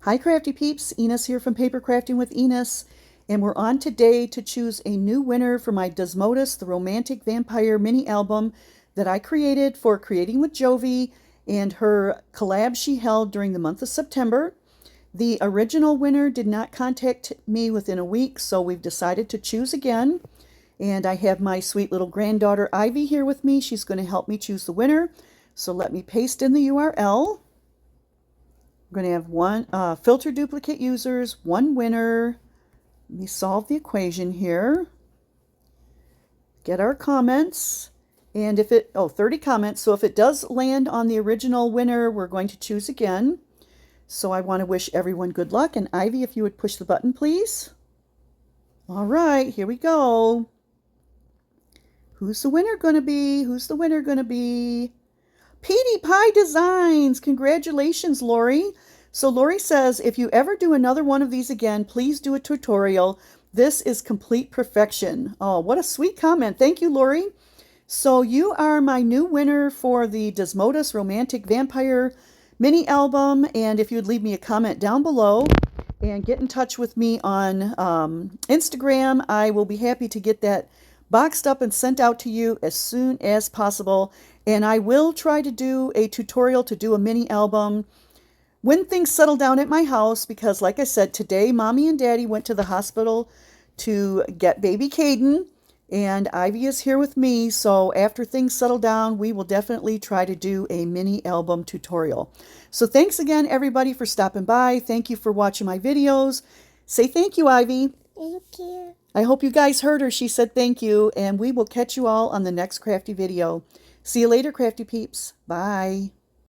Hi Crafty Peeps, Enis here from Paper Crafting with Enis, and we're on today to choose a new winner for my Desmodus, the Romantic Vampire mini album that I created for Creating with Jovi and her collab she held during the month of September. The original winner did not contact me within a week, so we've decided to choose again. And I have my sweet little granddaughter Ivy here with me. She's going to help me choose the winner. So let me paste in the URL. We're going to have one filter duplicate users, one winner. Let me solve the equation here. Get our comments. And if it, 30 comments. So if it does land on the original winner, we're going to choose again. So I want to wish everyone good luck. And Ivy, if you would push the button, please. All right, here we go. Who's the winner going to be? Who's the winner going to be? Petey Pie Designs. Congratulations, Lori. So Lori says, if you ever do another one of these again, please do a tutorial. This is complete perfection. Oh, what a sweet comment. Thank you, Lori. So you are my new winner for the Desmodus Romantic Vampire mini album. And if you'd leave me a comment down below and get in touch with me on Instagram, I will be happy to get that boxed up and sent out to you as soon as possible. And I will try to do a tutorial to do a mini album when things settle down at my house, because like I said, today Mommy and Daddy went to the hospital to get baby Caden, and Ivy is here with me. So after things settle down, we will definitely try to do a mini album tutorial. So thanks again, everybody, for stopping by. Thank you for watching my videos. Say thank you, Ivy. Thank you. I hope you guys heard her. She said thank you, and we will catch you all on the next crafty video. See you later, crafty peeps. Bye.